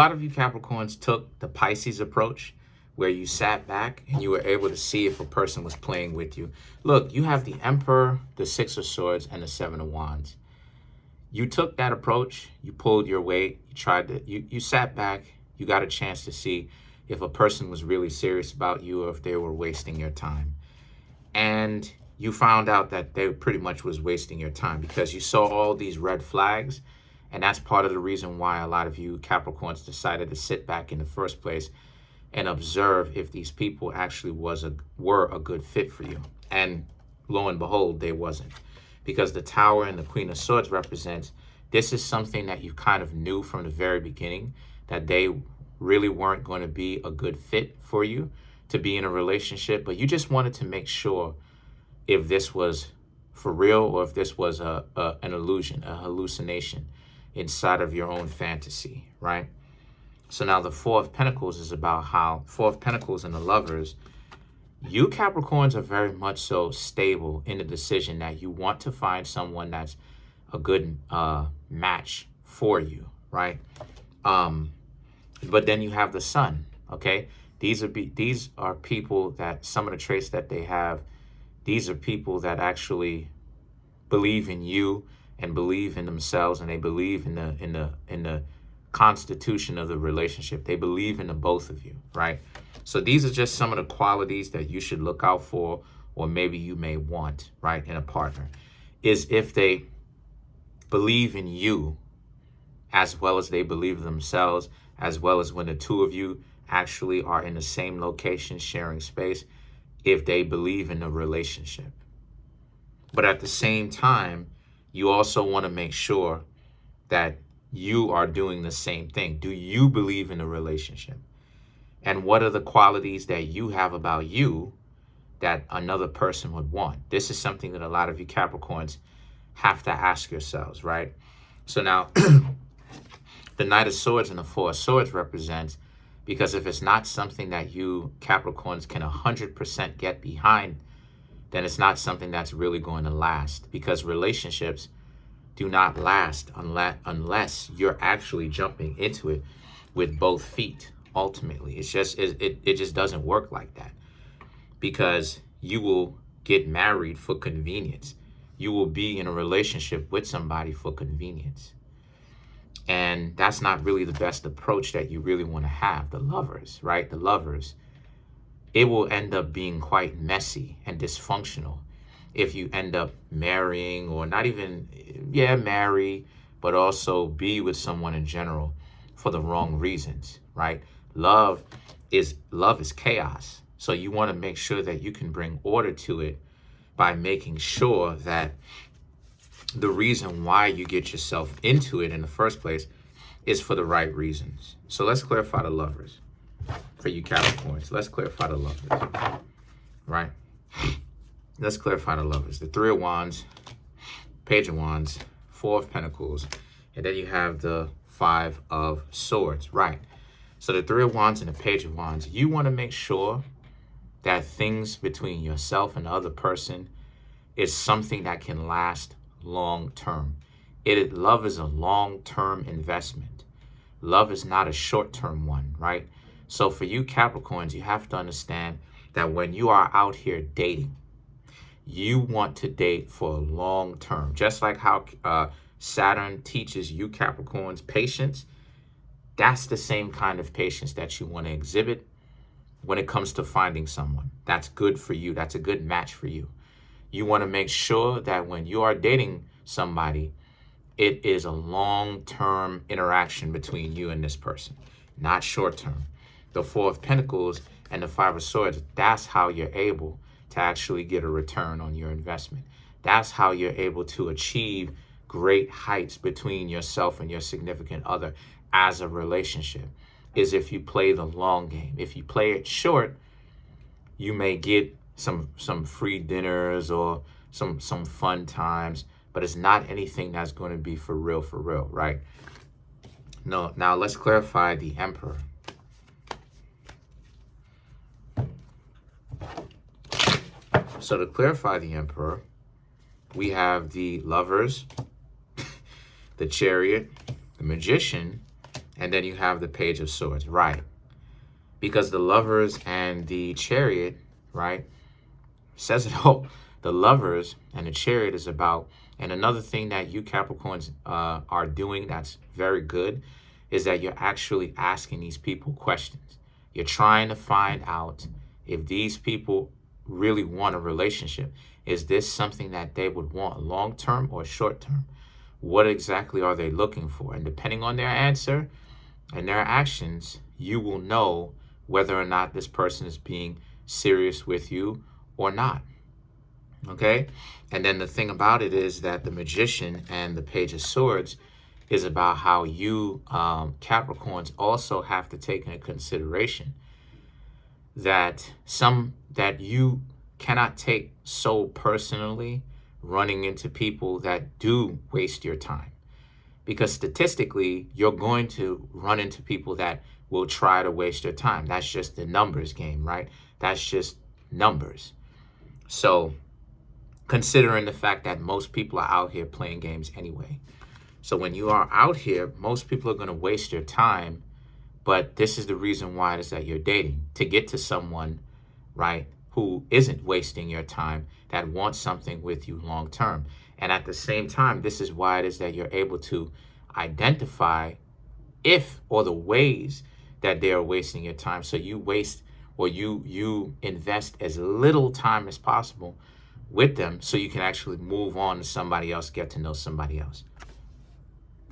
A lot of you Capricorns took the Pisces approach, where you sat back and you were able to see if a person was playing with you. Look, you have the Emperor, the Six of Swords, and the Seven of Wands. You took that approach, you pulled your weight, you sat back, you got a chance to see if a person was really serious about you or if they were wasting your time. And you found out that they pretty much was wasting your time because you saw all these red flags. And that's part of the reason why a lot of you Capricorns decided to sit back in the first place and observe if these people actually were a good fit for you. And lo and behold, they wasn't. Because the Tower and the Queen of Swords represents, this is something that you kind of knew from the very beginning, that they really weren't going to be a good fit for you to be in a relationship, but you just wanted to make sure if this was for real or if this was an illusion, a hallucination inside of your own fantasy, right? So now the Four of Pentacles is about how Four of Pentacles and the Lovers, you Capricorns are very much so stable in the decision that you want to find someone that's a good match for you, right? But then you have the Sun, okay? These are people that some of the traits that they have, these are people that actually believe in you and believe in themselves, and they believe in the constitution of the relationship. They believe in the both of you, right? So these are just some of the qualities that you should look out for, or maybe you may want, right, in a partner, is if they believe in you as well as they believe in themselves, as well as when the two of you actually are in the same location sharing space, if they believe in the relationship. But at the same time, you also want to make sure that you are doing the same thing. Do you believe in the relationship? And what are the qualities that you have about you that another person would want? This is something that a lot of you Capricorns have to ask yourselves, right? So now, the Knight of Swords and the Four of Swords represents, because if it's not something that you Capricorns can 100% get behind, then it's not something that's really going to last, because relationships do not last unless you're actually jumping into it with both feet. Ultimately, it just doesn't work like that, because you will get married for convenience. You will be in a relationship with somebody for convenience. And that's not really the best approach that you really want to have. The Lovers, right? The Lovers, it will end up being quite messy and dysfunctional if you end up marrying, or not even, marry, but also be with someone in general for the wrong reasons, right? Love is chaos. So you want to make sure that you can bring order to it by making sure that the reason why you get yourself into it in the first place is for the right reasons. So let's clarify the Lovers for you Capricorns. Let's clarify the Lovers, right? Let's clarify the Lovers. The Three of Wands, Page of Wands, Four of Pentacles, and then you have the Five of Swords, right? So the Three of Wands and the Page of Wands, you want to make sure that things between yourself and the other person is something that can last long term. Love is a long-term investment. Love is not a short-term one, right? So for you Capricorns, you have to understand that when you are out here dating, you want to date for a long term. Just like how Saturn teaches you Capricorns patience, that's the same kind of patience that you want to exhibit when it comes to finding someone that's good for you, that's a good match for you. You want to make sure that when you are dating somebody, it is a long-term interaction between you and this person, not short-term. The Four of Pentacles and the Five of Swords, that's how you're able to actually get a return on your investment. That's how you're able to achieve great heights between yourself and your significant other as a relationship, is if you play the long game. If you play it short, you may get some free dinners or some fun times, but it's not anything that's going to be for real, right? No. Now let's clarify the Emperor. So to clarify the Emperor, we have the Lovers, the Chariot, the Magician, And then you have the Page of Swords, right? Because the Lovers and the Chariot, right, says it all. The Lovers and the Chariot is about, and another thing that you Capricorns are doing that's very good is that you're actually asking these people questions. You're trying to find out if these people really want a relationship. Is this something that they would want long-term or short-term? What exactly are they looking for? And depending on their answer and their actions, you will know whether or not this person is being serious with you or not. Okay? And then the thing about it is that the Magician and the Page of Swords is about how you Capricorns also have to take into consideration that you cannot take so personally running into people that do waste your time. Because statistically, you're going to run into people that will try to waste your time. That's just the numbers game, right? That's just numbers. So considering the fact that most people are out here playing games anyway. So when you are out here, most people are going to waste your time. But this is the reason why it is that you're dating, to get to someone, right, who isn't wasting your time, that wants something with you long term. And at the same time, this is why it is that you're able to identify if or the ways that they are wasting your time. So you waste or you invest as little time as possible with them so you can actually move on to somebody else, get to know somebody else.